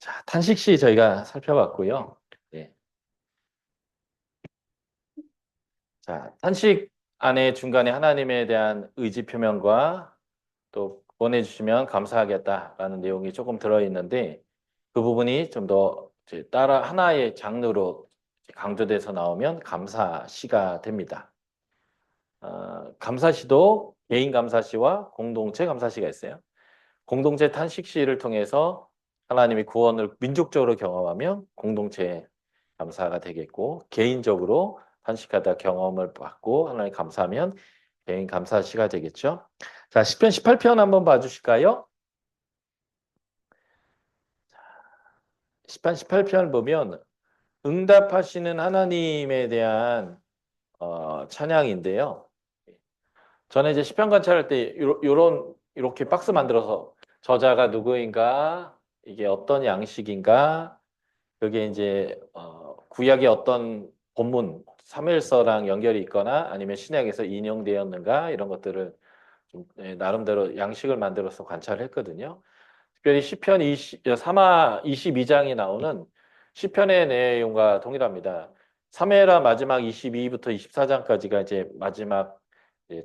자, 탄식시 저희가 살펴봤고요. 네. 자, 탄식 안에 중간에 하나님에 대한 의지 표명과 또 보내주시면 감사하겠다라는 내용이 조금 들어있는데 그 부분이 좀 더 따라 하나의 장르로 강조돼서 나오면 감사시가 됩니다. 감사시도 개인 감사시와 공동체 감사시가 있어요. 공동체 탄식시를 통해서 하나님의 구원을 민족적으로 경험하면 공동체 감사가 되겠고 개인적으로 탄식하다 경험을 받고 하나님 감사하면 개인 감사시가 되겠죠. 자, 시편 18편 한번 봐주실까요? 시편 18편을 보면 응답하시는 하나님에 대한 찬양인데요. 저는 이제 시편 관찰할 때 이렇게 박스 만들어서 저자가 누구인가, 이게 어떤 양식인가, 그게 이제 구약의 어떤 본문 사무엘서랑 연결이 있거나 아니면 신약에서 인용되었는가 이런 것들을 좀 나름대로 양식을 만들어서 관찰을 했거든요. 특별히 시편 3하 22장이 나오는 시편의 내용과 동일합니다. 사무엘하 마지막 22부터 24장까지가 이제 마지막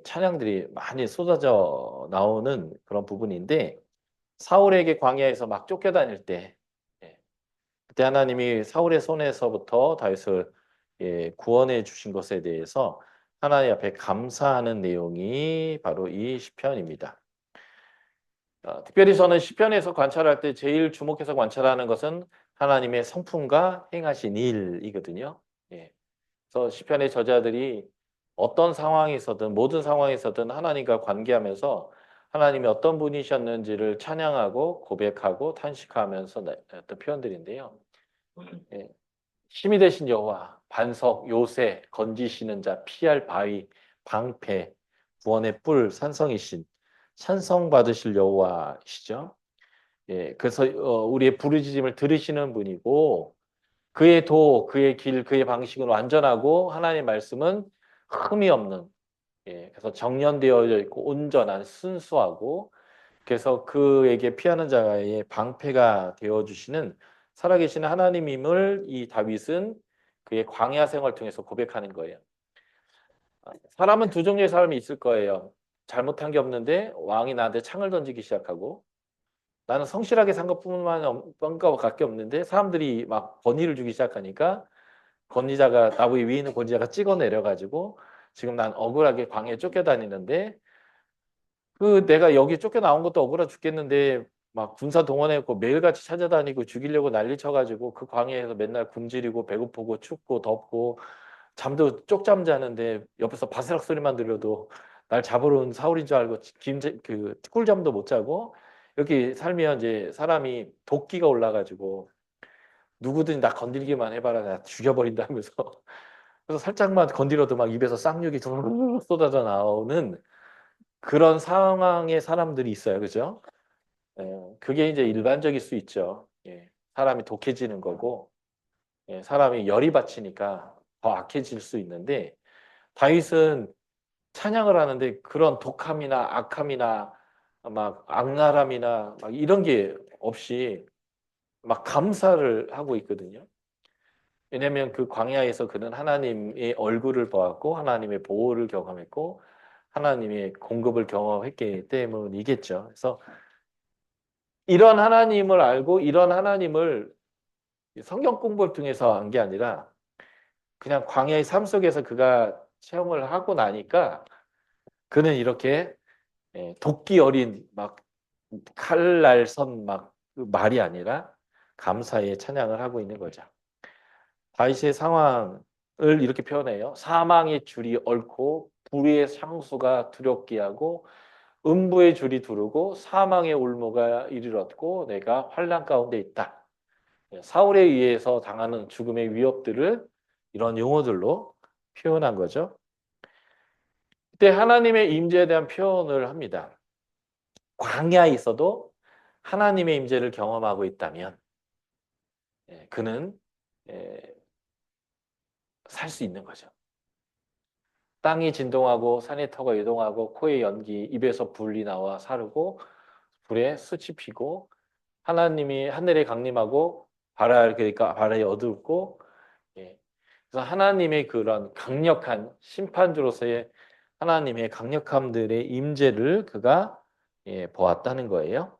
찬양들이 많이 쏟아져 나오는 그런 부분인데 사울에게 광야에서 막 쫓겨다닐 때 예, 그때 하나님이 사울의 손에서부터 다윗을 구원해 주신 것에 대해서 하나님 앞에 감사하는 내용이 바로 이 시편입니다. 특별히 저는 시편에서 관찰할 때 제일 주목해서 관찰하는 것은 하나님의 성품과 행하신 일이거든요. 예. 그래서 시편의 저자들이 어떤 상황에서든 모든 상황에서든 하나님과 관계하면서 하나님이 어떤 분이셨는지를 찬양하고 고백하고 탄식하면서 어떤 표현들인데요. 예. 힘이 되신 여호와, 반석, 요새, 건지시는 자, 피할 바위, 방패, 구원의 뿔, 산성이신 찬성 받으실 여호와시죠. 예, 그래서 우리의 부르짖음을 들으시는 분이고 그의 그의 길, 그의 방식은 완전하고 하나님의 말씀은 흠이 없는 그래서 정련되어 있고 온전한 순수하고 그래서 그에게 피하는 자의 방패가 되어주시는 살아계신 하나님임을 이 다윗은 그의 광야 생활을 통해서 고백하는 거예요. 사람은 두 종류의 사람이 있을 거예요. 잘못한 게 없는데 왕이 나한테 창을 던지기 시작하고 나는 성실하게 산 것뿐만 밖에 없는데 사람들이 막 권위를 주기 시작하니까 권위자가 나무 위에 있는 권위자가 찍어 내려가지고 지금 난 억울하게 광야에 쫓겨다니는데 그 내가 여기 쫓겨나온 것도 억울해 죽겠는데 막 군사 동원해갖고 매일같이 찾아다니고 죽이려고 난리 쳐가지고 그 광야에서 맨날 굶주리고 배고프고 춥고 덥고 잠도 쪽잠 자는데 옆에서 바스락 소리만 들려도 날 잡으러 온 사울인 줄 알고 꿀잠도 못 자고 이렇게 살면 이제 사람이 도끼가 올라가지고 누구든 나 건들기만 해봐라 나 죽여버린다면서 그래서 살짝만 건드려도 막 입에서 쌍욕이 쏟아져 나오는 그런 상황의 사람들이 있어요. 그죠? 그게 이제 일반적일 수 있죠. 예. 사람이 독해지는 거고, 사람이 열이 받치니까 더 악해질 수 있는데, 다윗은 찬양을 하는데 그런 독함이나 악함이나 막 악랄함이나 막 이런 게 없이 막 감사를 하고 있거든요. 왜냐하면 그 광야에서 그는 하나님의 얼굴을 보았고, 하나님의 보호를 경험했고, 하나님의 공급을 경험했기 때문이겠죠. 그래서 이런 하나님을 알고 이런 하나님을 성경 공부를 통해서 한 게 아니라 그냥 광야의 삶 속에서 그가 체험을 하고 나니까 그는 이렇게 도끼 어린 막 칼날선 막 그 말이 아니라 감사의 찬양을 하고 있는 거죠. 다윗의 상황을 이렇게 표현해요. 사망의 줄이 얽고 불의의 상수가 두렵게 하고 음부의 줄이 두르고 사망의 올무가 이르렀고 내가 환난 가운데 있다. 사울에 의해서 당하는 죽음의 위협들을 이런 용어들로 표현한 거죠. 그때 하나님의 임재에 대한 표현을 합니다. 광야에 있어도 하나님의 임재를 경험하고 있다면 그는 살 수 있는 거죠. 땅이 진동하고 산의 터가 이동하고 코에 연기, 입에서 불이 나와 사르고 불에 숯이 피고 하나님이 하늘에 강림하고 그러니까 바다에 어둡고, 예. 그래서 하나님의 그런 강력한 심판주로서의 하나님의 강력함들의 임재를 그가 보았다는 거예요.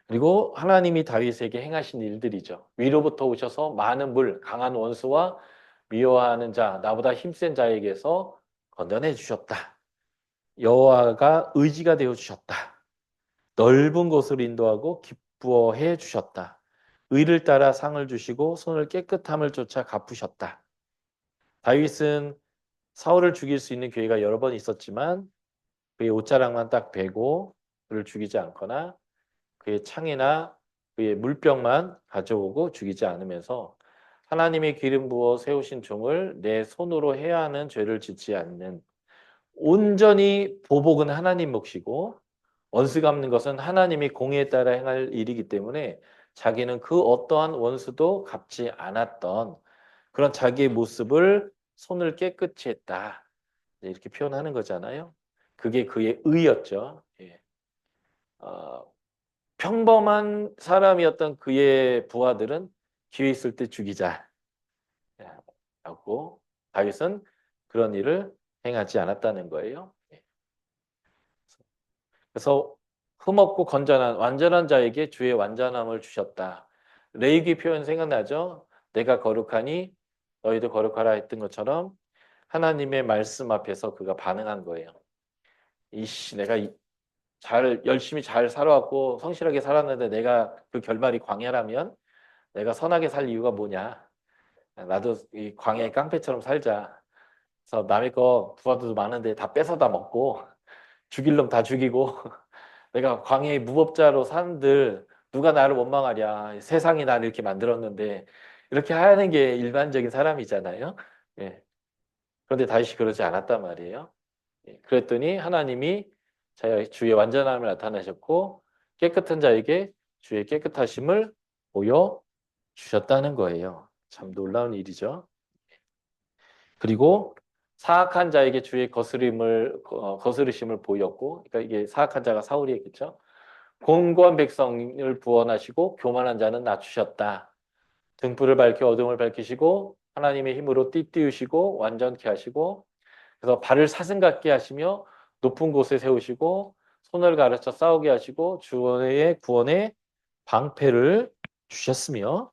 그리고 하나님이 다윗에게 행하신 일들이죠. 위로부터 오셔서 많은 물, 강한 원수와 미워하는 자, 나보다 힘센 자에게서 건져내 주셨다. 여호와가 의지가 되어 주셨다. 넓은 곳을 인도하고 기뻐해 주셨다. 의를 따라 상을 주시고 손을 깨끗함을 쫓아 갚으셨다. 다윗은 사울을 죽일 수 있는 기회가 여러 번 있었지만 그의 옷자락만 딱 베고 그를 죽이지 않거나 그의 창이나 그의 물병만 가져오고 죽이지 않으면서 하나님의 기름 부어 세우신 종을 내 손으로 해야 하는 죄를 짓지 않는, 온전히 보복은 하나님 몫이고 원수 갚는 것은 하나님이 공의에 따라 행할 일이기 때문에 자기는 그 어떠한 원수도 갚지 않았던 그런 자기의 모습을 손을 깨끗이 했다. 이렇게 표현하는 거잖아요. 그게 그의 의였죠. 예. 어, 평범한 사람이었던 그의 부하들은 기회 있을 때 죽이자 하고 다윗은 그런 일을 행하지 않았다는 거예요. 예. 그래서 흠없고 건전한 완전한 자에게 주의 완전함을 주셨다. 레위기 표현 생각나죠? 내가 거룩하니 너희도 거룩하라 했던 것처럼 하나님의 말씀 앞에서 그가 반응한 거예요. 내가 열심히 잘 살아왔고 성실하게 살았는데 내가 그 결말이 광야라면 내가 선하게 살 이유가 뭐냐? 나도 이 광야의 깡패처럼 살자. 그래서 남의 거 부하들도 많은데 다 뺏어다 먹고 죽일 놈 다 죽이고 내가 광야의 무법자로 산들 누가 나를 원망하랴. 세상이 나를 이렇게 만들었는데 이렇게 하는 게 일반적인 사람이잖아요. 예. 그런데 다윗이 그러지 않았단 말이에요. 예. 그랬더니 하나님이 주의 완전함을 나타내셨고 깨끗한 자에게 주의 깨끗하심을 보여주셨다는 거예요. 참 놀라운 일이죠. 그리고 사악한 자에게 주의 거스르심을 보였고, 그러니까 이게 사악한 자가 사울이겠죠. 공고한 백성을 구원하시고 교만한 자는 낮추셨다. 등불을 밝혀 어둠을 밝히시고 하나님의 힘으로 띠띠우시고 완전케 하시고, 그래서 발을 사슴 같게 하시며 높은 곳에 세우시고 손을 가르쳐 싸우게 하시고 주의 구원의 방패를 주셨으며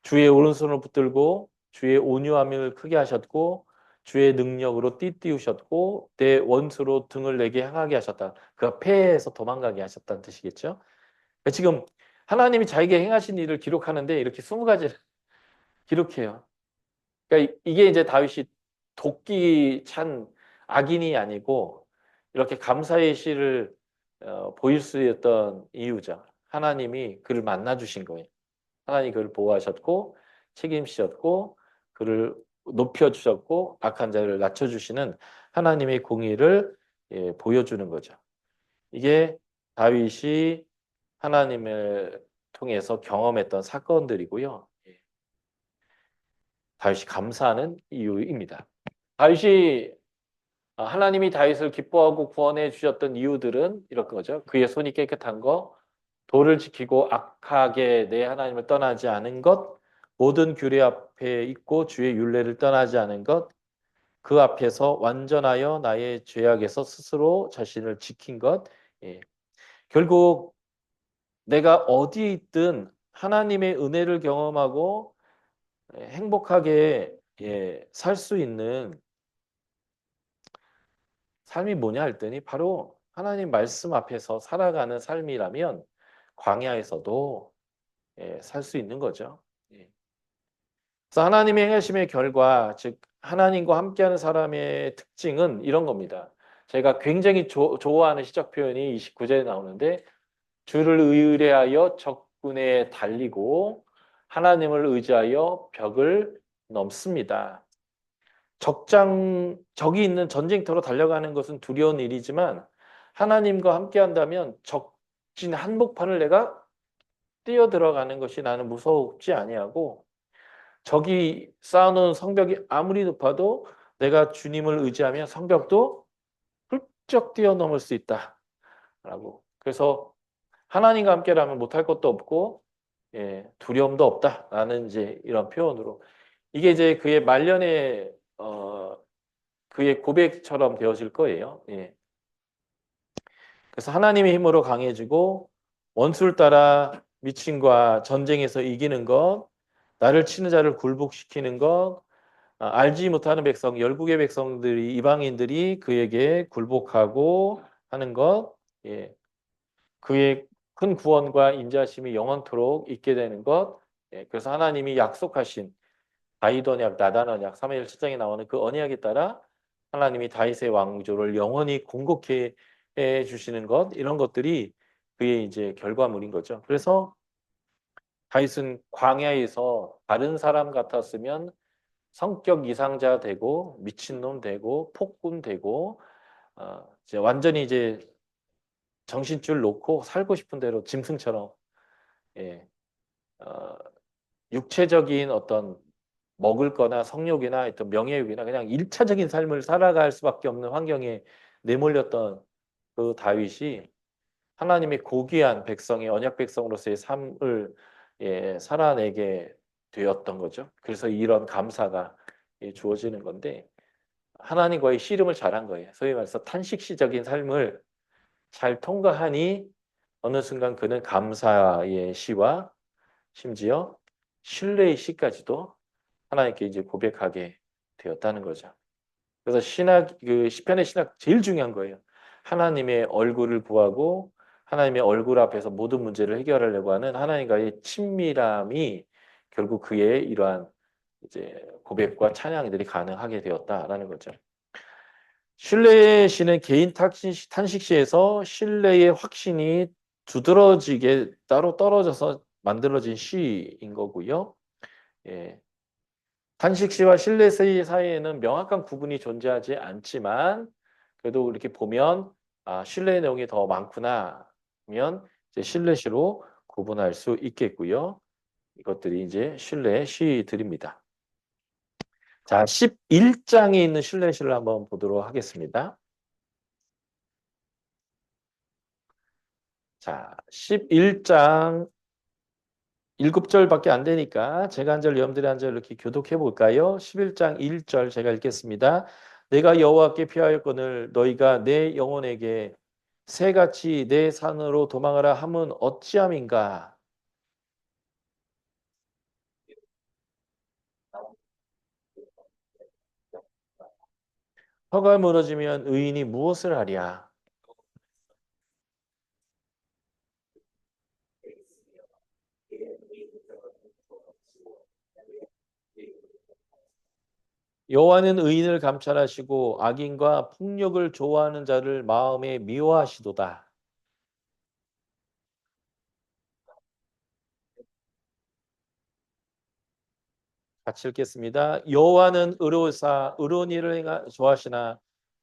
주의 오른손을 붙들고 주의 온유함을 크게 하셨고 주의 능력으로 띠띠우셨고 내 원수로 등을 내게 향하게 하셨다. 그가 패해서 도망가게 하셨다는 뜻이겠죠. 그러니까 지금 하나님이 자기에게 행하신 일을 기록하는데 이렇게 20가지를 기록해요. 그러니까 이게 이제 다윗이 도끼 찬 악인이 아니고 이렇게 감사의 시를 보일 수 있었던 이유죠. 하나님이 그를 만나 주신 거예요. 하나님이 그를 보호하셨고 책임지셨고 그를 높여주셨고 악한 자를 낮춰주시는 하나님의 공의를 보여주는 거죠. 이게 다윗이 하나님을 통해서 경험했던 사건들이고요. 다윗이 감사하는 이유입니다. 다윗이 하나님이 다윗을 기뻐하고 구원해 주셨던 이유들은 이런 거죠. 그의 손이 깨끗한 거, 도를 지키고 악하게 내 하나님을 떠나지 않은 것, 모든 규례 앞에 있고 주의 율례를 떠나지 않은 것, 그 앞에서 완전하여 나의 죄악에서 스스로 자신을 지킨 것. 예. 결국 내가 어디에 있든 하나님의 은혜를 경험하고 행복하게 살 수 있는 삶이 뭐냐 했더니 바로 하나님 말씀 앞에서 살아가는 삶이라면 광야에서도 살 수 있는 거죠. 예. 그래서 하나님의 행하심의 결과, 즉 하나님과 함께하는 사람의 특징은 이런 겁니다. 제가 굉장히 좋아하는 시적 표현이 29절에 나오는데 주를 의뢰하여 적군에 달리고 하나님을 의지하여 벽을 넘습니다. 적이 있는 전쟁터로 달려가는 것은 두려운 일이지만 하나님과 함께 한다면 적진 한복판을 내가 뛰어 들어가는 것이 나는 무섭지 아니하고 적이 쌓아놓은 성벽이 아무리 높아도 내가 주님을 의지하면 성벽도 훌쩍 뛰어넘을 수 있다라고. 그래서 하나님과 함께라면 못할 것도 없고 두려움도 없다라는 이제 이런 표현으로 이게 이제 그의 말년에 그의 고백처럼 되어질 거예요. 예. 그래서 하나님의 힘으로 강해지고 원수를 따라 미친과 전쟁에서 이기는 것, 나를 치는 자를 굴복시키는 것, 알지 못하는 백성, 열국의 백성들이 이방인들이 그에게 굴복하고 하는 것, 예. 그의 큰 구원과 인자심이 영원토록 있게 되는 것, 예. 그래서 하나님이 약속하신 다윗 언약, 나단 언약, 사무엘 7장에 나오는 그 언약에 따라 하나님이 다윗의 왕조를 영원히 공고케 해 주시는 것, 이런 것들이 그의 이제 결과물인 거죠. 그래서 다윗은 광야에서 다른 사람 같았으면 성격 이상자 되고 미친놈 되고 폭군 되고 이제 완전히 이제 정신줄 놓고 살고 싶은 대로 짐승처럼 예, 어, 육체적인 어떤 먹을 거나 성욕이나 어떤 명예욕이나 그냥 일차적인 삶을 살아갈 수밖에 없는 환경에 내몰렸던 그 다윗이 하나님의 고귀한 백성의 언약 백성으로서의 삶을 살아내게 되었던 거죠. 그래서 이런 감사가 주어지는 건데 하나님과의 씨름을 잘한 거예요. 소위 말해서 탄식시적인 삶을 잘 통과하니 어느 순간 그는 감사의 시와 심지어 신뢰의 시까지도 하나님께 이제 고백하게 되었다는 거죠. 그래서 신학 그 시편의 신학 제일 중요한 거예요. 하나님의 얼굴을 구하고 하나님의 얼굴 앞에서 모든 문제를 해결하려고 하는 하나님과의 친밀함이 결국 그의 이러한 이제 고백과 찬양들이 가능하게 되었다라는 거죠. 신뢰의 시는 개인 탄식시에서 신뢰의 확신이 두드러지게 따로 떨어져서 만들어진 시인 거고요. 예. 탄식시와 신뢰시 사이에는 명확한 구분이 존재하지 않지만 그래도 이렇게 보면 신뢰의 내용이 더 많구나 하면 이제 신뢰시로 구분할 수 있겠고요. 이것들이 이제 신뢰의 시들입니다. 자, 11장에 있는 신뢰시를 한번 보도록 하겠습니다. 자, 11장 7절밖에 안 되니까 제가 한 절, 여러분들이 한 절 이렇게 교독해 볼까요? 11장 1절 제가 읽겠습니다. 내가 여호와께 피하였거늘 너희가 내 영혼에게 새같이 내 산으로 도망하라 함은 어찌함인가? 허가 무너지면 의인이 무엇을 하랴? 여호와는 의인을 감찰하시고 악인과 폭력을 좋아하는 자를 마음에 미워하시도다. 같이 읽겠습니다. 여호와는 의로우사 의로운 일을 좋아하시나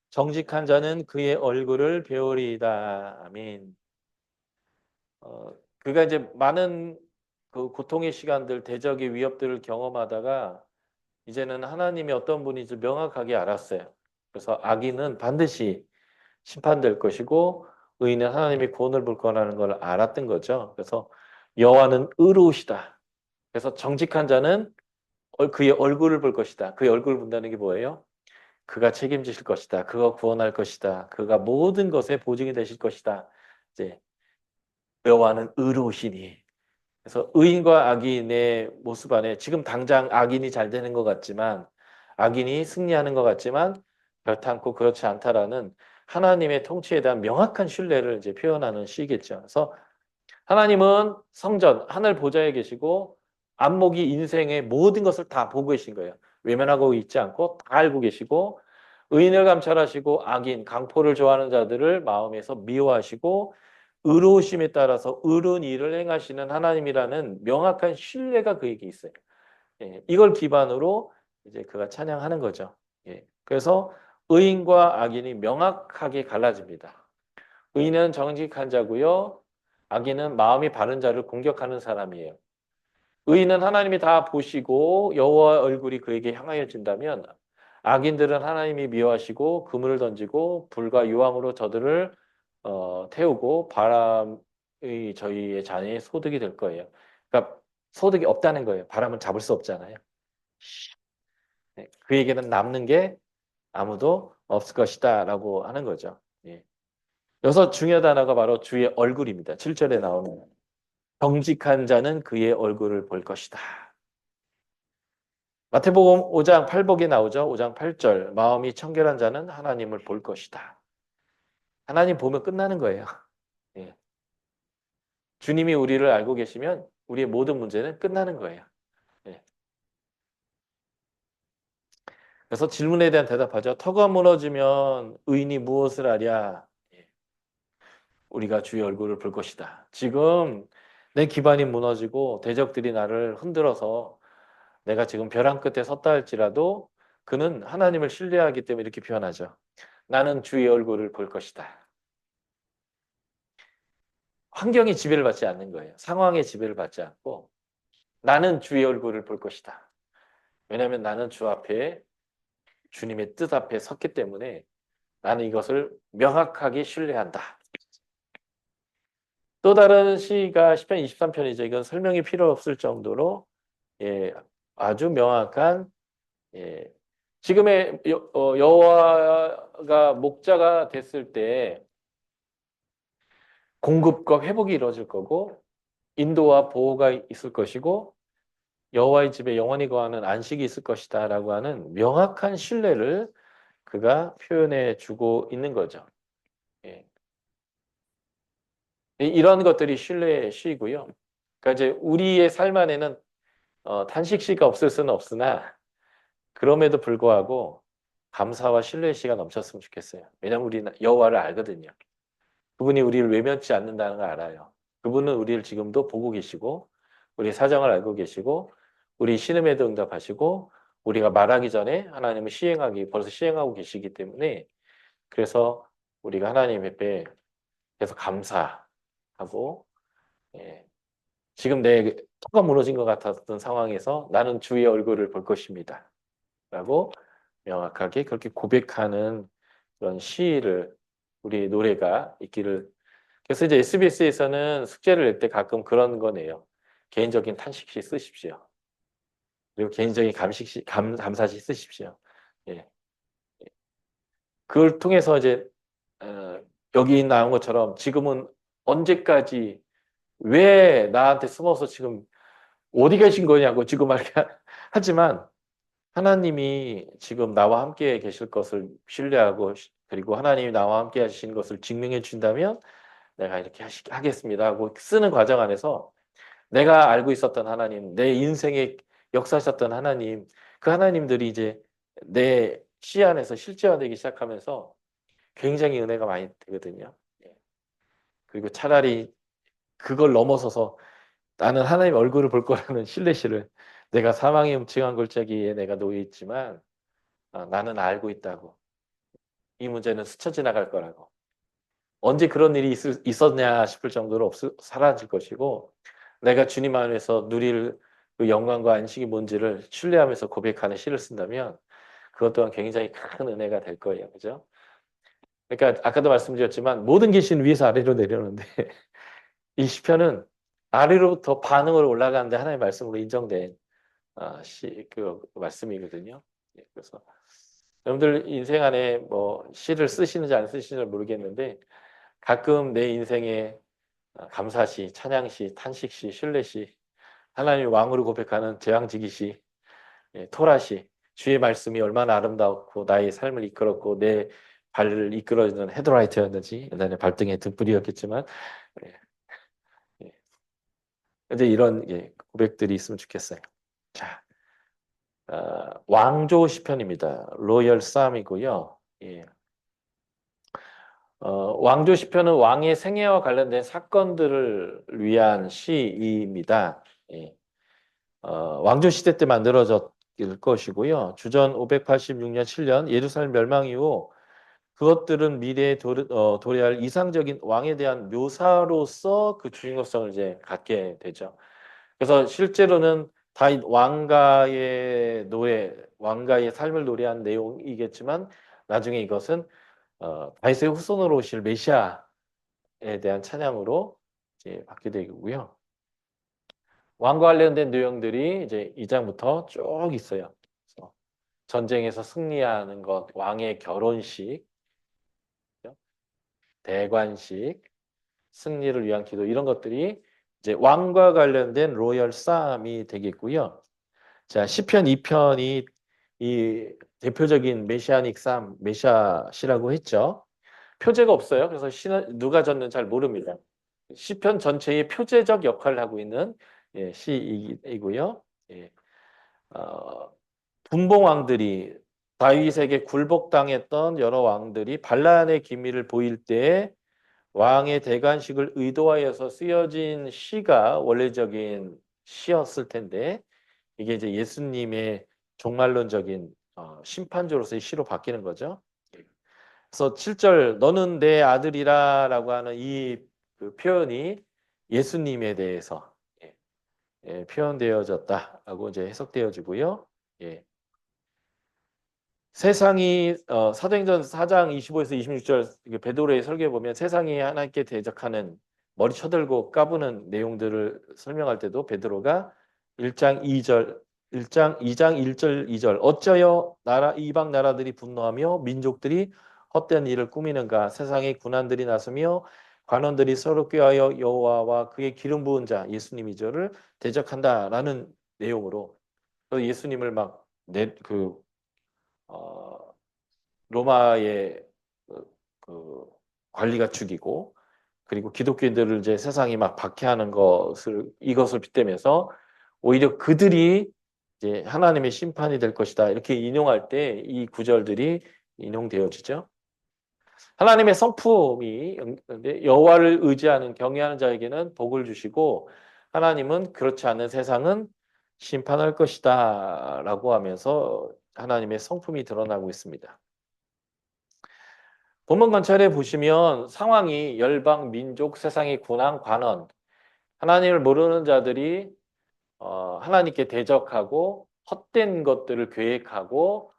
정직한 자는 그의 얼굴을 배우리이다. 아멘. 그가 이제 많은 그 고통의 시간들, 대적의 위협들을 경험하다가 이제는 하나님이 어떤 분인지 명확하게 알았어요. 그래서 악인은 반드시 심판될 것이고 의인은 하나님이 구원을 볼 거라는 걸 알았던 거죠. 그래서 여호와는 의로우시다. 그래서 정직한 자는 그의 얼굴을 볼 것이다. 그의 얼굴을 본다는 게 뭐예요? 그가 책임지실 것이다. 그가 구원할 것이다. 그가 모든 것에 보증이 되실 것이다. 이제 여호와는 의로우시니. 그래서 의인과 악인의 모습 안에 지금 당장 악인이 잘 되는 것 같지만 악인이 승리하는 것 같지만 결탄코 그렇지 않다라는 하나님의 통치에 대한 명확한 신뢰를 이제 표현하는 시겠죠. 그래서 하나님은 성전 하늘 보좌에 계시고 안목이 인생의 모든 것을 다 보고 계신 거예요. 외면하고 있지 않고 다 알고 계시고 의인을 감찰하시고 악인, 강포를 좋아하는 자들을 마음에서 미워하시고 의로우심에 따라서 의로운 일을 행하시는 하나님이라는 명확한 신뢰가 그에게 있어요. 이걸 기반으로 이제 그가 찬양하는 거죠. 그래서 의인과 악인이 명확하게 갈라집니다. 의인은 정직한 자고요. 악인은 마음이 바른 자를 공격하는 사람이에요. 의인은 하나님이 다 보시고 여호와 얼굴이 그에게 향하여진다면 악인들은 하나님이 미워하시고 그물을 던지고 불과 유황으로 저들을 태우고 바람 저희의 자녀의 소득이 될 거예요. 그러니까 소득이 없다는 거예요. 바람은 잡을 수 없잖아요. 네, 그에게는 남는 게 아무도 없을 것이다라고 하는 거죠. 예. 여기서 중요한 단어가 바로 주의 얼굴입니다. 7절에 나오는 정직한 자는 그의 얼굴을 볼 것이다. 마태복음 5장 8복에 나오죠. 5장 8절 마음이 청결한 자는 하나님을 볼 것이다. 하나님 보면 끝나는 거예요. 예. 주님이 우리를 알고 계시면 우리의 모든 문제는 끝나는 거예요. 예. 그래서 질문에 대한 대답하죠. 터가 무너지면 의인이 무엇을 하랴? 예. 우리가 주의 얼굴을 볼 것이다. 지금 내 기반이 무너지고 대적들이 나를 흔들어서 내가 지금 벼랑 끝에 섰다 할지라도 그는 하나님을 신뢰하기 때문에 이렇게 표현하죠. 나는 주의 얼굴을 볼 것이다. 환경의 지배를 받지 않는 거예요. 상황의 지배를 받지 않고 나는 주의 얼굴을 볼 것이다. 왜냐하면 나는 주 앞에 주님의 뜻 앞에 섰기 때문에 나는 이것을 명확하게 신뢰한다. 또 다른 시가 시편 23편이죠. 이건 설명이 필요 없을 정도로 예, 아주 명확한 예, 지금의 여호와가 목자가 됐을 때 공급과 회복이 이루어질 거고 인도와 보호가 있을 것이고 여호와의 집에 영원히 거하는 안식이 있을 것이다라고 하는 명확한 신뢰를 그가 표현해 주고 있는 거죠. 예. 이런 것들이 신뢰의 시이고요. 그러니까 이제 우리의 삶 안에는 탄식 시가 없을 수는 없으나 그럼에도 불구하고 감사와 신뢰의 시가 넘쳤으면 좋겠어요. 왜냐하면 우리는 여호와를 알거든요. 그분이 우리를 외면치 않는다는 걸 알아요. 그분은 우리를 지금도 보고 계시고 우리 사정을 알고 계시고 우리 신음에도 응답하시고 우리가 말하기 전에 하나님은 벌써 시행하고 계시기 때문에 그래서 우리가 하나님 앞에 계속 감사하고 예, 지금 내 터가 무너진 것 같았던 상황에서 나는 주의 얼굴을 볼 것입니다. 라고 명확하게 그렇게 고백하는 그런 시를 우리 노래가 있기를. 그래서 이제 SBS에서는 숙제를 낼 때 가끔 그런 거네요. 개인적인 탄식시 쓰십시오. 그리고 개인적인 감사시 쓰십시오. 예. 그걸 통해서 이제 어, 여기 나온 것처럼 지금은 언제까지 왜 나한테 숨어서 지금 어디 계신 거냐고 지금 말이야. 하지만 하나님이 지금 나와 함께 계실 것을 신뢰하고 그리고 하나님이 나와 함께 하신 것을 증명해 준다면 내가 이렇게 하겠습니다 하고 쓰는 과정 안에서 내가 알고 있었던 하나님, 내 인생에 역사하셨던 하나님, 그 하나님들이 이제 내 시 안에서 실제화되기 시작하면서 굉장히 은혜가 많이 되거든요. 예. 그리고 차라리 그걸 넘어서서 나는 하나님 얼굴을 볼 거라는 신뢰시를 내가 사망의 음침한 골짜기에 내가 놓여 있지만 나는 알고 있다고. 이 문제는 스쳐 지나갈 거라고. 언제 그런 일이 있었냐 싶을 정도로 사라질 것이고 내가 주님 안에서 누릴 그 영광과 안식이 뭔지를 신뢰하면서 고백하는 시를 쓴다면 그것 또한 굉장히 큰 은혜가 될 거예요. 그죠? 그러니까 아까도 말씀드렸지만 모든 계시는 위에서 아래로 내려오는데 이 시편은 아래로부터 반응으로 올라가는데 하나님의 말씀으로 인정된 그 말씀이거든요. 예, 그래서 여러분들 인생 안에 뭐 시를 쓰시는지 안 쓰시는지 모르겠는데 가끔 내 인생에 감사시, 찬양시, 탄식시, 신뢰시, 하나님의 왕으로 고백하는 재앙지기시, 예, 토라시, 주의 말씀이 얼마나 아름다웠고 나의 삶을 이끌었고 내 발을 이끌어주는 헤드라이트였는지 옛날에 발등에 등불이었겠지만 예, 예. 이제 이런 예, 고백들이 있으면 좋겠어요. 자, 왕조 시편입니다. 로열 쌈이고요. 예. 왕조 시편은 왕의 생애와 관련된 사건들을 위한 시입니다. 예. 왕조 시대 때 만들어졌을 것이고요. 주전 586년 7년 예루살렘 멸망 이후 그것들은 미래에 도래할 이상적인 왕에 대한 묘사로서 그 주인공성을 이제 갖게 되죠. 그래서 실제로는 다윗 왕가의 노래, 왕가의 삶을 노래한 내용이겠지만 나중에 이것은 다윗의 후손으로 오실 메시아에 대한 찬양으로 이렇게 받게 되고요. 왕과 관련된 내용들이 이제 2장부터 쭉 있어요. 그래서 전쟁에서 승리하는 것, 왕의 결혼식, 대관식, 승리를 위한 기도 이런 것들이 이제 왕과 관련된 로열 싸움이 되겠고요. 자, 시편 2편이 이 대표적인 메시아닉 싸움, 메시아시라고 했죠. 표제가 없어요. 그래서 누가 졌는지 잘 모릅니다. 시편 전체의 표제적 역할을 하고 있는 시이고요. 예. 어, 분봉 왕들이 다윗에게 굴복당했던 여러 왕들이 반란의 기미를 보일 때 왕의 대관식을 의도하여서 쓰여진 시가 원래적인 시였을 텐데 이게 이제 예수님의 종말론적인 심판조로서의 시로 바뀌는 거죠. 그래서 7절 너는 내 아들이라라고 하는 그 표현이 예수님에 대해서 표현되어졌다라고 이제 해석되어지고요. 예. 세상이 사도행전 4장 25에서 26절 베드로의 설교에 보면 세상이 하나님께 대적하는 머리 쳐들고 까부는 내용들을 설명할 때도 베드로가 1장 2절 2장 1절 2절 어쩌여 이방 나라들이 분노하며 민족들이 헛된 일을 꾸미는가 세상의 군환들이 나서며 관원들이 서로 꾀하여 여호와와 그의 기름 부은 자 예수님이죠를 대적한다라는 내용으로 예수님을 막그 어, 로마의 그 관리가 죽이고 그리고 기독교인들을 이제 세상이 막 박해하는 이것을 빗대면서 오히려 그들이 이제 하나님의 심판이 될 것이다 이렇게 인용할 때 이 구절들이 인용되어지죠. 하나님의 성품이 여호와를 의지하는 경외하는 자에게는 복을 주시고 하나님은 그렇지 않은 세상은 심판할 것이다라고 하면서 하나님의 성품이 드러나고 있습니다. 본문 관찰해 보시면 상황이 열방, 민족, 세상의 군왕, 관원, 하나님을 모르는 자들이 하나님께 대적하고 헛된 것들을 계획하고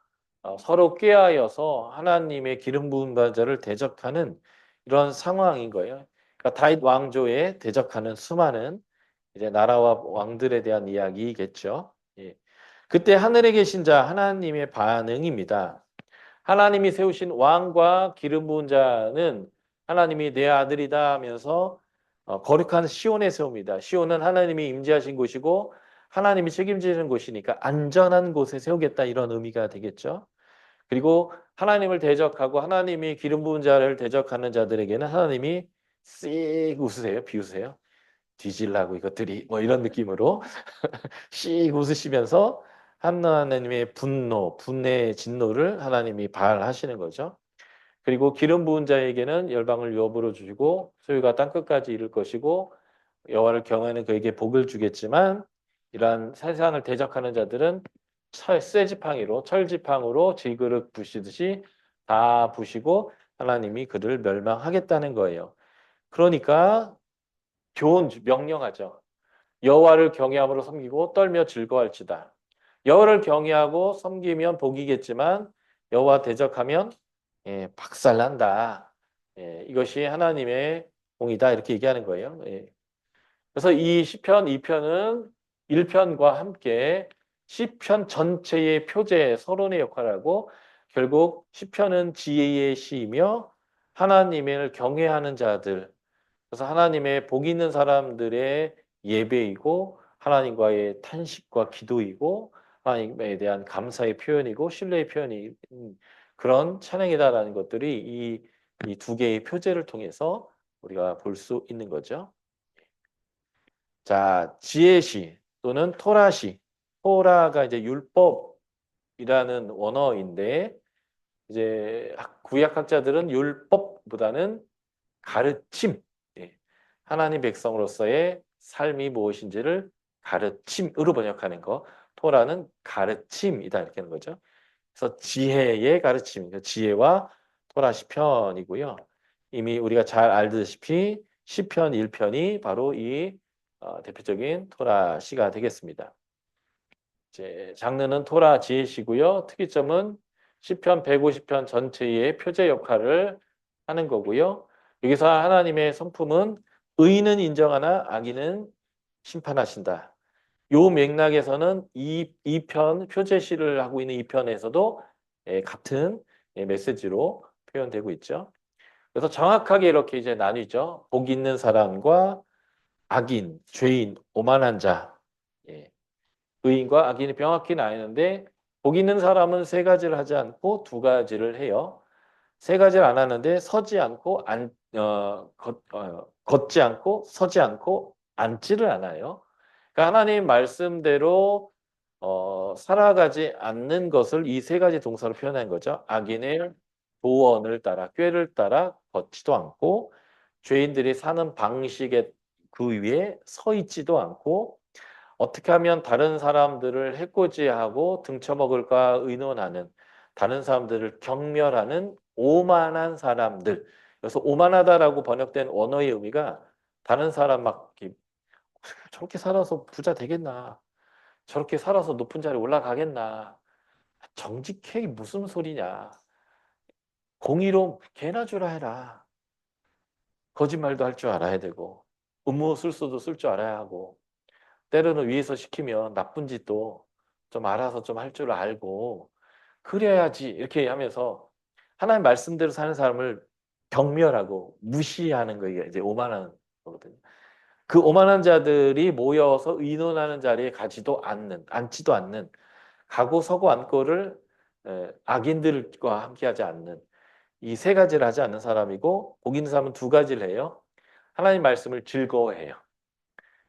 서로 꾀하여서 하나님의 기름 부은 자를 대적하는 이런 상황인 거예요. 그러니까 다윗 왕조에 대적하는 수많은 이제 나라와 왕들에 대한 이야기겠죠. 예. 그때 하늘에 계신 자 하나님의 반응입니다. 하나님이 세우신 왕과 기름 부은 자는 하나님이 내 아들이다 하면서 거룩한 시온에 세웁니다. 시온은 하나님이 임재하신 곳이고 하나님이 책임지는 곳이니까 안전한 곳에 세우겠다 이런 의미가 되겠죠. 그리고 하나님을 대적하고 하나님이 기름 부은 자를 대적하는 자들에게는 하나님이 씩 웃으세요. 비우세요. 뒤질라고 이것들이 뭐 이런 느낌으로 씩 웃으시면서 하나님의 분노, 분의 진노를 하나님이 발하시는 거죠. 그리고 기름 부은 자에게는 열방을 유업으로 주시고 소유가 땅끝까지 이를 것이고 여호와를 경외하는 그에게 복을 주겠지만 이러한 세상을 대적하는 자들은 쇠지팡이로 철지팡으로 질그릇 부시듯이 다 부시고 하나님이 그들을 멸망하겠다는 거예요. 그러니까 교훈 명령하죠. 여호와를 경외함으로 섬기고 떨며 즐거워할지다. 여호와를 경외하고 섬기면 복이겠지만 여호와 대적하면 박살난다. 이것이 하나님의 공이다 이렇게 얘기하는 거예요. 그래서 이 시편 2편은 1편과 함께 시편 전체의 표제 서론의 역할을 하고 결국 시편은 지혜의 시이며 하나님을 경외하는 자들 그래서 하나님의 복 있는 사람들의 예배이고 하나님과의 탄식과 기도이고 하나님에 대한 감사의 표현이고 신뢰의 표현이 그런 찬양이다라는 것들이 이 두 개의 표제를 통해서 우리가 볼 수 있는 거죠. 자, 지혜시 또는 토라시. 토라가 이제 율법이라는 원어인데 이제 구약학자들은 율법보다는 가르침, 하나님 백성으로서의 삶이 무엇인지를 가르침으로 번역하는 거. 토라는 가르침이다 이렇게 하는 거죠. 그래서 지혜의 가르침, 지혜와 토라 시편이고요. 이미 우리가 잘 알다시피 시편 1편이 바로 이 대표적인 토라 시가 되겠습니다. 이제 장르는 토라 지혜시고요. 특이점은 시편 150편 전체의 표제 역할을 하는 거고요. 여기서 하나님의 성품은 의인은 인정하나 악인은 심판하신다. 요 맥락에서는 이 편 표제시를 하고 있는 이 편에서도 같은 메시지로 표현되고 있죠. 그래서 정확하게 이렇게 이제 나뉘죠. 복 있는 사람과 악인, 죄인, 오만한 자. 예. 의인과 악인이 명확히 나뉘는데 복 있는 사람은 세 가지를 하지 않고 두 가지를 해요. 세 가지를 안 하는데 서지 않고 걷지 않고 서지 않고 앉지를 않아요. 그러니까 하나님 말씀대로 살아가지 않는 것을 이 세 가지 동사로 표현한 거죠. 악인의 도원을 따라 꾀를 따라 걷지도 않고 죄인들이 사는 방식에 그 위에 서 있지도 않고 어떻게 하면 다른 사람들을 해코지하고 등쳐먹을까 의논하는 다른 사람들을 경멸하는 오만한 사람들. 그래서 오만하다라고 번역된 원어의 의미가 다른 사람 막 저렇게 살아서 부자 되겠나? 저렇게 살아서 높은 자리에 올라가겠나? 정직해 무슨 소리냐? 공의로 개나 주라 해라. 거짓말도 할 줄 알아야 되고 음모술수도 쓸 줄 알아야 하고 때로는 위에서 시키면 나쁜 짓도 좀 알아서 좀 할 줄 알고 그래야지 이렇게 하면서 하나님 말씀대로 사는 사람을 경멸하고 무시하는 거 이게 이제 오만한 거거든요. 그 오만한 자들이 모여서 의논하는 자리에 앉지도 않는 가고 서고 앉고를 악인들과 함께하지 않는 이 세 가지를 하지 않는 사람이고 복 있는 사람은 두 가지를 해요. 하나님 말씀을 즐거워해요.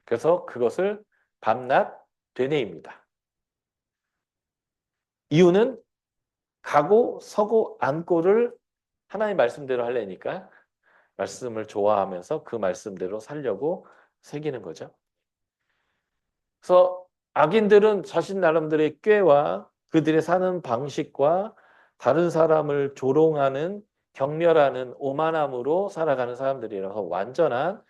그래서 그것을 밤낮 되뇌입니다. 이유는 가고 서고 앉고를 하나님 말씀대로 하려니까 말씀을 좋아하면서 그 말씀대로 살려고 새기는 거죠. 그래서 악인들은 자신 나름대로의 꾀와 그들의 사는 방식과 다른 사람을 조롱하는 경멸하는 오만함으로 살아가는 사람들이라서 완전한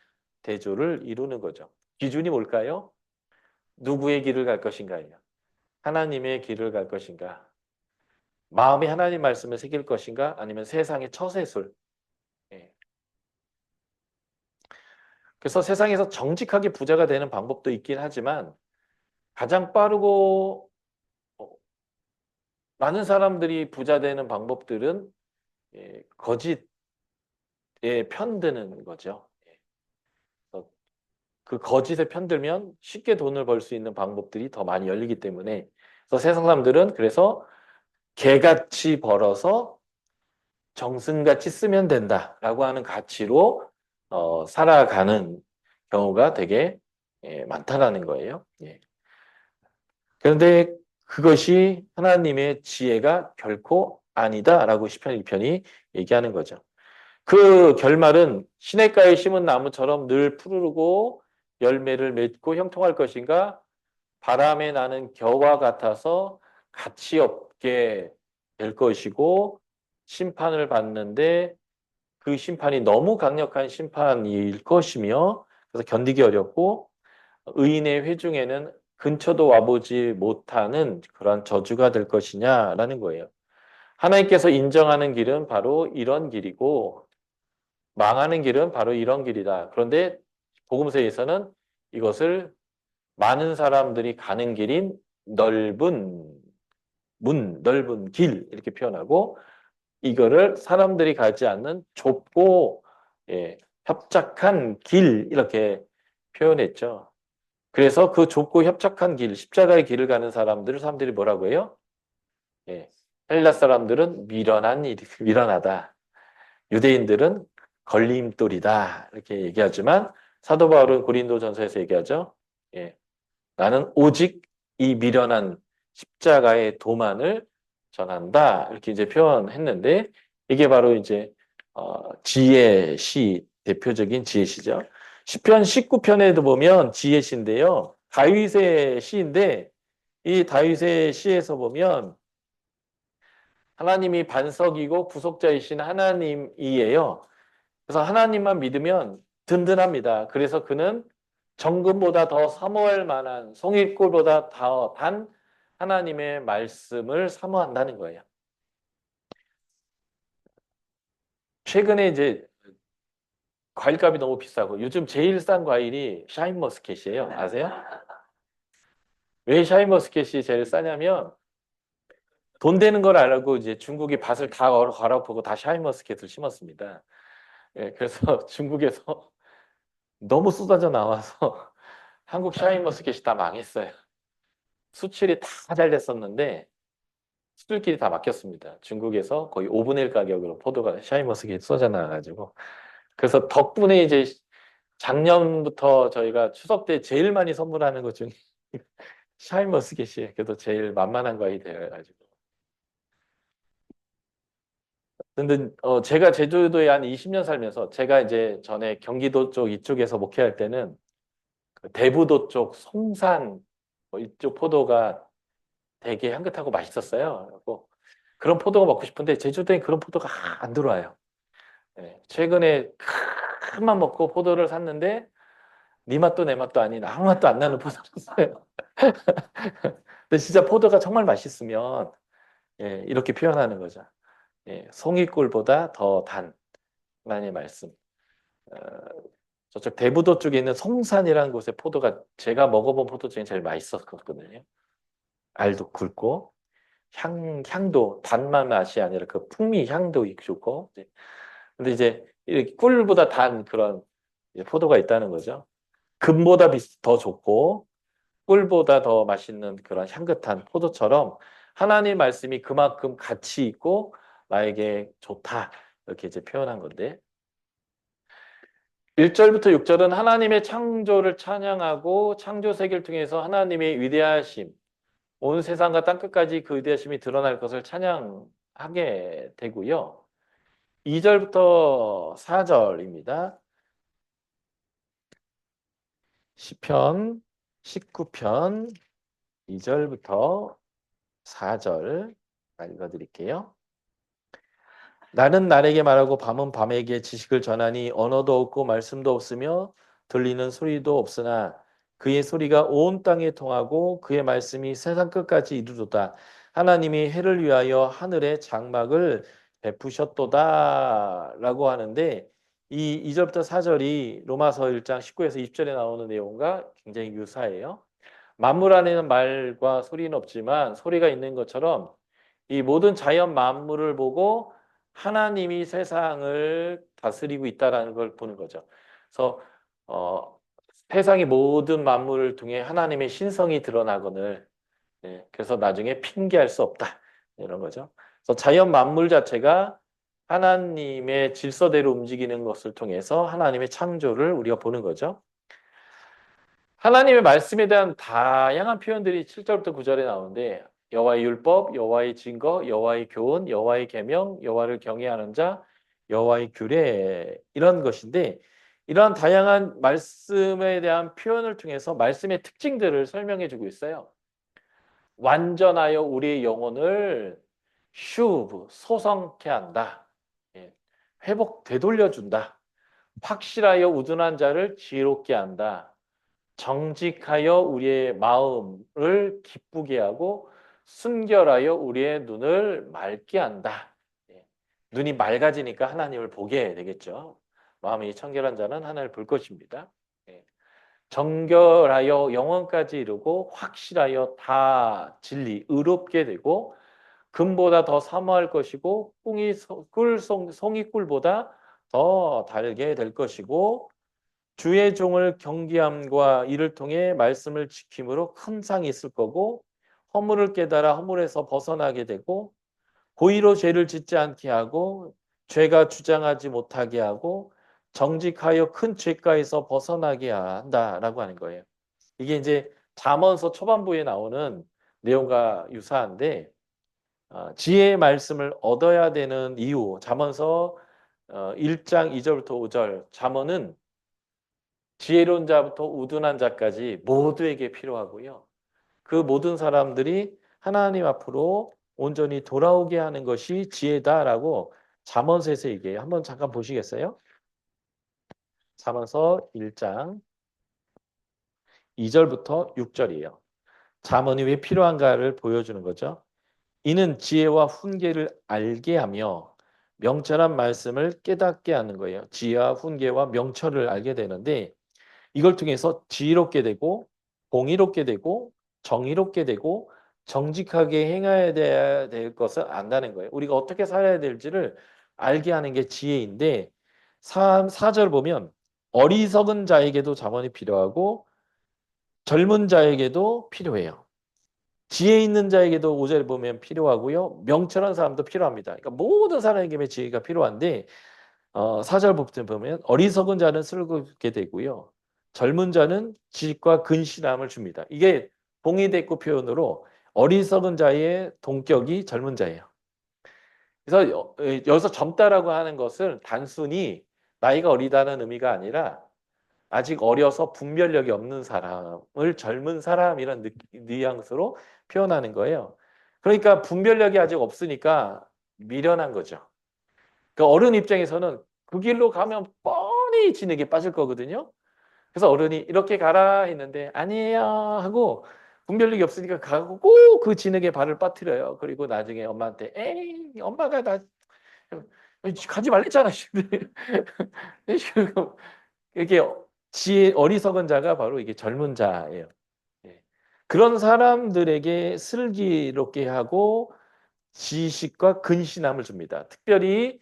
대조를 이루는 거죠. 기준이 뭘까요? 누구의 길을 갈 것인가예요. 하나님의 길을 갈 것인가? 마음이 하나님 말씀을 새길 것인가? 아니면 세상의 처세술. 예. 그래서 세상에서 정직하게 부자가 되는 방법도 있긴 하지만 가장 빠르고 많은 사람들이 부자 되는 방법들은 거짓에 편드는 거죠. 그래서 그 거짓에 편들면 쉽게 돈을 벌 수 있는 방법들이 더 많이 열리기 때문에 그래서 세상 사람들은 그래서 개같이 벌어서 정승같이 쓰면 된다라고 하는 가치로 살아가는 경우가 되게 많다라는 거예요. 예. 그런데 그것이 하나님의 지혜가 결코 아니다라고 시편 2편이 얘기하는 거죠. 그 결말은 시냇가에 심은 나무처럼 늘 푸르르고 열매를 맺고 형통할 것인가? 바람에 나는 겨와 같아서 가치 없게 될 것이고 심판을 받는데 그 심판이 너무 강력한 심판일 것이며 그래서 견디기 어렵고 의인의 회중에는 근처도 와보지 못하는 그런 저주가 될 것이냐라는 거예요. 하나님께서 인정하는 길은 바로 이런 길이고 망하는 길은 바로 이런 길이다. 그런데 복음서에서는 이것을 많은 사람들이 가는 길인 넓은 넓은 길 이렇게 표현하고 이거를 사람들이 가지 않는 좁고 협착한 길 이렇게 표현했죠. 그래서 그 좁고 협착한 길, 십자가의 길을 가는 사람들이 뭐라고 해요? 예, 헬라 사람들은 미련하다. 유대인들은 걸림돌이다. 이렇게 얘기하지만 사도 바울은 고린도전서에서 얘기하죠. 예, 나는 오직 이 미련한 십자가의 도만을 전한다. 이렇게 이제 표현했는데 이게 바로 이제 지혜시 대표적인 지혜시죠. 시편 19편에도 보면 지혜시인데요. 다윗의 시인데 이 다윗의 시에서 보면 하나님이 반석이고 구속자이신 하나님이에요. 그래서 하나님만 믿으면 든든합니다. 그래서 그는 정금보다 더 사모할 만한 송이꿀보다 더 단 하나님의 말씀을 사모한다는 거예요. 최근에 이제 과일값이 너무 비싸고 요즘 제일 싼 과일이 샤인머스켓이에요. 아세요? 왜 샤인머스켓이 제일 싸냐면 돈 되는 걸 알고 이제 중국이 밭을 다 갈아엎고 다 샤인머스켓을 심었습니다. 예, 그래서 중국에서 너무 쏟아져 나와서 한국 샤인머스켓이 다 망했어요. 수출이 다 잘 됐었는데 수출길이 다 막혔습니다. 중국에서 거의 5분의 1 가격으로 포도가 샤인머스켓이 쏟아져 나와가지고 그래서 덕분에 이제 작년부터 저희가 추석 때 제일 많이 선물하는 것 중에 샤인머스켓이 그래도 제일 만만한 과일이 되어가지고. 근데 제가 제주도에 한 20년 살면서 제가 이제 전에 경기도 쪽 이쪽에서 목회할 때는 그 대부도 쪽 송산 뭐 이쪽 포도가 되게 향긋하고 맛있었어요. 그리고 그런 포도가 먹고 싶은데 제주도에 그런 포도가 안 들어와요. 네, 최근에 큰맘 먹고 포도를 샀는데 네 맛도 내 맛도 아닌 아무 맛도 안 나는 포도를 샀어요. 근데 진짜 포도가 정말 맛있으면 예, 이렇게 표현하는 거죠. 예, 송이꿀보다 더 단. 하나님의 말씀. 어, 저쪽 대부도 쪽에 있는 송산이라는 곳의 포도가 제가 먹어본 포도 중에 제일 맛있었거든요. 알도 굵고 향도 단맛 맛이 아니라 그 풍미 향도 좋고. 근데 이제 이렇게 꿀보다 단 그런 포도가 있다는 거죠. 금보다 더 좋고 꿀보다 더 맛있는 그런 향긋한 포도처럼 하나님 말씀이 그만큼 가치 있고 나에게 좋다. 이렇게 이제 표현한 건데 1절부터 6절은 하나님의 창조를 찬양하고 창조 세계를 통해서 하나님의 위대하심, 온 세상과 땅끝까지 그 위대하심이 드러날 것을 찬양하게 되고요. 2절부터 4절입니다. 시편 19편 2절부터 4절 읽어드릴게요. 나는 날에게 말하고 밤은 밤에게 지식을 전하니 언어도 없고 말씀도 없으며 들리는 소리도 없으나 그의 소리가 온 땅에 통하고 그의 말씀이 세상 끝까지 이르도다. 하나님이 해를 위하여 하늘에 장막을 베푸셨도다 라고 하는데 이 2절부터 4절이 로마서 1장 19에서 20절에 나오는 내용과 굉장히 유사해요. 만물 안에는 말과 소리는 없지만 소리가 있는 것처럼 이 모든 자연 만물을 보고 하나님이 세상을 다스리고 있다라는 걸 보는 거죠. 그래서 세상의 모든 만물을 통해 하나님의 신성이 드러나거늘 그래서 나중에 핑계할 수 없다 이런 거죠. 그래서 자연 만물 자체가 하나님의 질서대로 움직이는 것을 통해서 하나님의 창조를 우리가 보는 거죠. 하나님의 말씀에 대한 다양한 표현들이 7절부터 9절에 나오는데 여호와의 율법, 여호와의 증거, 여호와의 교훈, 여호와의 계명, 여호와를 경외하는 자, 여호와의 규례 이런 것인데 이러한 다양한 말씀에 대한 표현을 통해서 말씀의 특징들을 설명해 주고 있어요. 완전하여 우리의 영혼을 슈브, 소성케 한다. 예, 회복, 되돌려 준다. 확실하여 우둔한 자를 지혜롭게 한다. 정직하여 우리의 마음을 기쁘게 하고 순결하여 우리의 눈을 맑게 한다. 예. 눈이 맑아지니까 하나님을 보게 되겠죠. 마음이 청결한 자는 하나님을 볼 것입니다. 예. 정결하여 영원까지 이르고 확실하여 다 진리, 의롭게 되고 금보다 더 사모할 것이고 송이꿀보다 더 달게 될 것이고 주의 종을 경계함과 이를 통해 말씀을 지킴으로 큰 상이 있을 거고 허물을 깨달아 허물에서 벗어나게 되고 고의로 죄를 짓지 않게 하고 죄가 주장하지 못하게 하고 정직하여 큰 죄가에서 벗어나게 한다라고 하는 거예요. 이게 이제 잠언서 초반부에 나오는 내용과 유사한데 지혜의 말씀을 얻어야 되는 이유 잠언서 1장 2절부터 5절 잠언은 지혜로운 자부터 우둔한 자까지 모두에게 필요하고요. 그 모든 사람들이 하나님 앞으로 온전히 돌아오게 하는 것이 지혜다라고 잠언서에서 얘기해요. 한번 잠깐 보시겠어요? 잠언서 1장 2절부터 6절이에요. 잠언이 왜 필요한가를 보여주는 거죠. 이는 지혜와 훈계를 알게 하며 명철한 말씀을 깨닫게 하는 거예요. 지혜와 훈계와 명철을 알게 되는데 이걸 통해서 지혜롭게 되고 공의롭게 되고 정의롭게 되고 정직하게 행해야 될 것을 안다는 거예요. 우리가 어떻게 살아야 될지를 알게 하는 게 지혜인데 4절 보면 어리석은 자에게도 자문이 필요하고 젊은 자에게도 필요해요. 지혜 있는 자에게도 5절 보면 필요하고요. 명철한 사람도 필요합니다. 그러니까 모든 사람에게 지혜가 필요한데 4절 부터 보면 어리석은 자는 슬기롭게 되고요. 젊은 자는 지식과 근신함을 줍니다. 이게 동의대구 표현으로 어리석은 자의 동격이 젊은 자예요. 그래서 여기서 젊다라고 하는 것은 단순히 나이가 어리다는 의미가 아니라 아직 어려서 분별력이 없는 사람을 젊은 사람이라는 뉘앙스로 표현하는 거예요. 그러니까 분별력이 아직 없으니까 미련한 거죠. 그 어른 입장에서는 그 길로 가면 뻔히 진에게 빠질 거거든요. 그래서 어른이 이렇게 가라 했는데 아니에요 하고 분별력이 없으니까 가고 꼭 그 진에게 발을 빠뜨려요. 그리고 나중에 엄마한테 에이 엄마가 나 가지 말랬잖아. 이게 지혜 어리석은 자가 바로 이게 젊은 자예요. 예. 그런 사람들에게 슬기롭게 하고 지식과 근신함을 줍니다. 특별히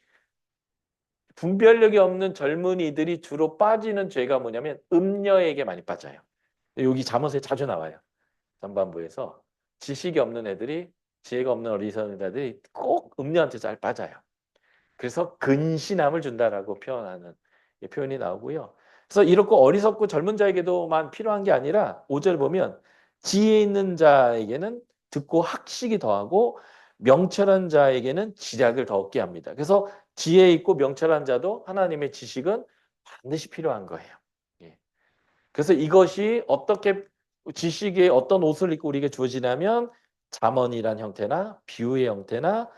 분별력이 없는 젊은이들이 주로 빠지는 죄가 뭐냐면 음녀에게 많이 빠져요. 여기 잠언에 자주 나와요. 전반부에서 지식이 없는 애들이 지혜가 없는 어리석은 자들이 꼭 음녀한테 잘 빠져요. 그래서 근신함을 준다라고 표현하는 표현이 나오고요. 그래서 이렇고 어리석고 젊은 자에게도만 필요한 게 아니라 5절 보면 지혜 있는 자에게는 듣고 학식이 더하고 명철한 자에게는 지략을 더 얻게 합니다. 그래서 지혜 있고 명철한 자도 하나님의 지식은 반드시 필요한 거예요. 예. 그래서 이것이 어떻게 지식의 어떤 옷을 입고 우리에게 주어지냐면 잠언이란 형태나 비유의 형태나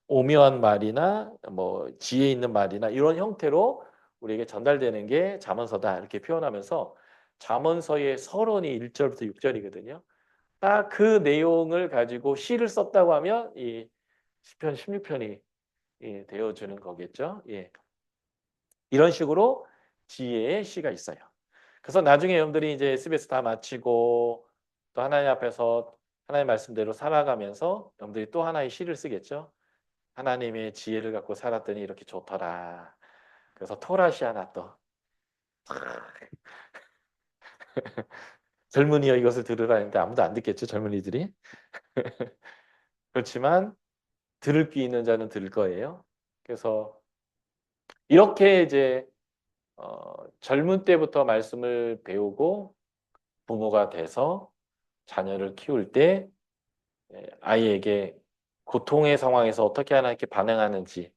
오묘한 말이나 뭐 지혜 있는 말이나 이런 형태로 우리에게 전달되는 게 잠언서다 이렇게 표현하면서 잠언서의 서론이 1절부터 6절이거든요. 딱 그 내용을 가지고 시를 썼다고 하면 이 시편 16편이 되어주는 거겠죠. 예. 이런 식으로 지혜의 시가 있어요. 그래서 나중에 여러분들이 이제 SBS 다 마치고 또 하나님 앞에서 하나님 말씀대로 살아가면서 여러분들이 또 하나의 시를 쓰겠죠. 하나님의 지혜를 갖고 살았더니 이렇게 좋더라. 그래서 토라시 하나 또 젊은이여 이것을 들으라 했는데 아무도 안 듣겠죠. 젊은이들이. 그렇지만 들을 귀 있는 자는 들을 거예요. 그래서 이렇게 이제 젊은 때부터 말씀을 배우고 부모가 돼서 자녀를 키울 때 아이에게 고통의 상황에서 어떻게 하나님께 반응하는지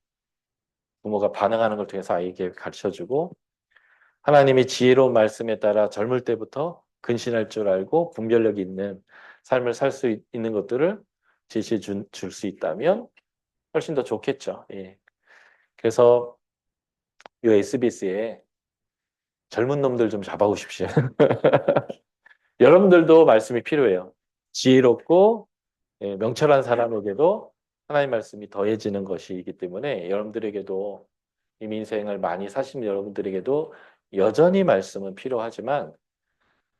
부모가 반응하는 걸 통해서 아이에게 가르쳐주고 하나님의 지혜로운 말씀에 따라 젊을 때부터 근신할 줄 알고 분별력이 있는 삶을 살 수 있는 것들을 제시해 줄 수 있다면 훨씬 더 좋겠죠. 예. 그래서 이 SBS에 젊은 놈들 좀 잡아오십시오. 여러분들도 말씀이 필요해요. 지혜롭고 명철한 사람에게도 하나님 말씀이 더해지는 것이기 때문에 여러분들에게도 이민 생을 많이 사신 여러분들에게도 여전히 말씀은 필요하지만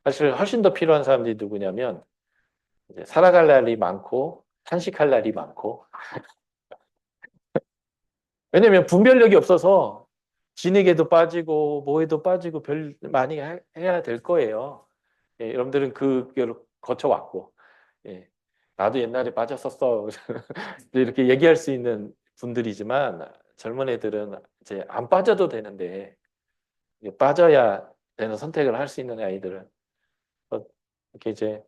사실 훨씬 더 필요한 사람들이 누구냐면 이제 살아갈 날이 많고 탄식할 날이 많고 왜냐면 분별력이 없어서 진에게도 빠지고 뭐에도 빠지고 별 많이 해야 될 거예요. 예, 여러분들은 그걸 거쳐왔고 예, 나도 옛날에 빠졌었어 이렇게 얘기할 수 있는 분들이지만 젊은 애들은 이제 안 빠져도 되는데 빠져야 되는 선택을 할 수 있는 아이들은 이렇게 이제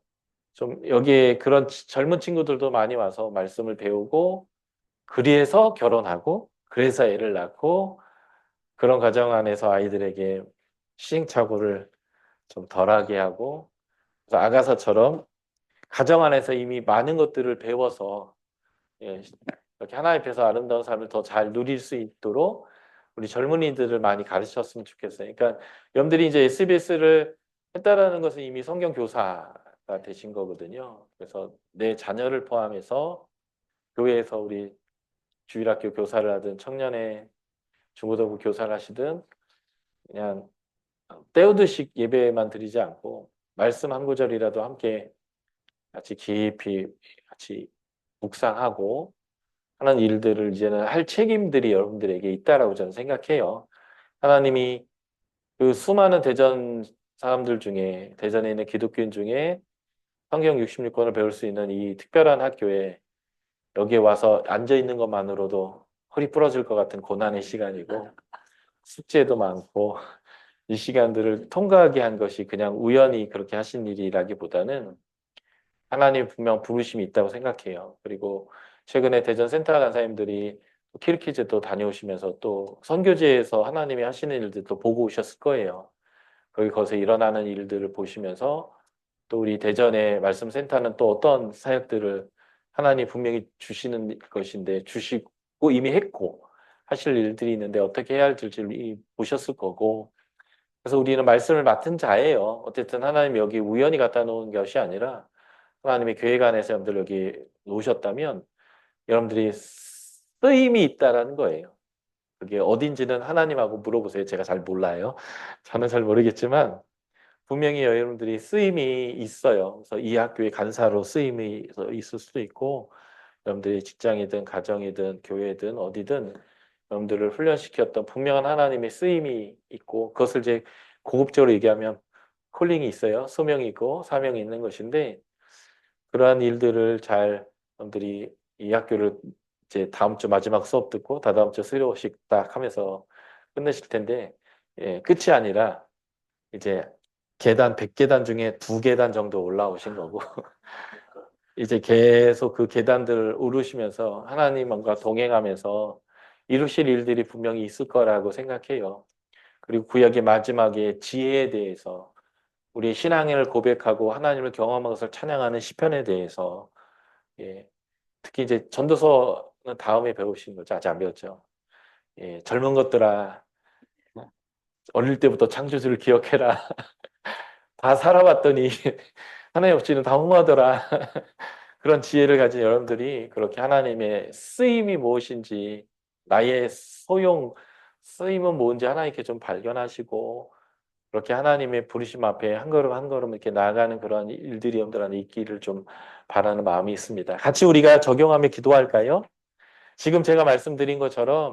좀 여기에 그런 젊은 친구들도 많이 와서 말씀을 배우고 그래서 결혼하고 그래서 애를 낳고 그런 가정 안에서 아이들에게 시행착오를 좀 덜하게 하고 그래서 아가서처럼 가정 안에서 이미 많은 것들을 배워서 예, 이렇게 하나님 앞에서 아름다운 삶을 더 잘 누릴 수 있도록 우리 젊은이들을 많이 가르쳤으면 좋겠어요. 그러니까 여러분들이 이제 SBS를 했다라는 것은 이미 성경 교사가 되신 거거든요. 그래서 내 자녀를 포함해서 교회에서 우리 주일학교 교사를 하든 청년의 중고등부 교사를 하시든 그냥 때우듯이 예배만 드리지 않고 말씀 한 구절이라도 함께 같이 깊이 같이 묵상하고 하는 일들을 이제는 할 책임들이 여러분들에게 있다라고 저는 생각해요. 하나님이 그 수많은 대전 사람들 중에 대전에 있는 기독교인 중에 성경 66권을 배울 수 있는 이 특별한 학교에 여기에 와서 앉아 있는 것만으로도 허리 부러질 것 같은 고난의 시간이고 숙제도 많고 이 시간들을 통과하게 한 것이 그냥 우연히 그렇게 하신 일이라기보다는 하나님 분명 부르심이 있다고 생각해요. 그리고 최근에 대전 센터 간사님들이 키르키즈도 다녀오시면서 또 선교지에서 하나님이 하시는 일들도 보고 오셨을 거예요. 거기서 일어나는 일들을 보시면서 또 우리 대전의 말씀센터는 또 어떤 사역들을 하나님 분명히 주시는 것인데 주시고 이미 했고 하실 일들이 있는데 어떻게 해야 할지 보셨을 거고 그래서 우리는 말씀을 맡은 자예요. 어쨌든 하나님이 여기 우연히 갖다 놓은 것이 아니라 하나님이 계획 안에서 여러분들 여기 놓으셨다면 여러분들이 쓰임이 있다라는 거예요. 그게 어딘지는 하나님하고 물어보세요. 제가 잘 몰라요. 저는 잘 모르겠지만 분명히 여러분들이 쓰임이 있어요. 그래서 이 학교의 간사로 쓰임이 있을 수도 있고 여러분들이 직장이든 가정이든 교회든 어디든 여러분들을 훈련시켰던 분명한 하나님의 쓰임이 있고 그것을 이제 고급적으로 얘기하면 콜링이 있어요. 소명이 있고 사명이 있는 것인데 그러한 일들을 잘 여러분들이 이 학교를 이제 다음 주 마지막 수업 듣고 다다음 주 수료식 딱 하면서 끝내실 텐데 예, 끝이 아니라 이제 계단 100계단 중에 2계단 정도 올라오신 거고 이제 계속 그 계단들을 오르시면서 하나님과 동행하면서 이루실 일들이 분명히 있을 거라고 생각해요. 그리고 구약의 마지막에 지혜에 대해서 우리 신앙을 고백하고 하나님을 경험한 것을 찬양하는 시편에 대해서 예, 특히 이제 전도서는 다음에 배우신 거죠. 아직 안 배웠죠. 예, 젊은 것들아 어릴 때부터 창조주를 기억해라. 다 살아봤더니 하나님 없이는 다 홍하더라. 그런 지혜를 가진 여러분들이 그렇게 하나님의 쓰임이 무엇인지 나의 소용, 쓰임은 뭔지 하나님께 좀 발견하시고 그렇게 하나님의 부르심 앞에 한 걸음 한 걸음 이렇게 나아가는 그런 일들이 여러분들 안에 있기를 좀 바라는 마음이 있습니다. 같이 우리가 적용하며 기도할까요? 지금 제가 말씀드린 것처럼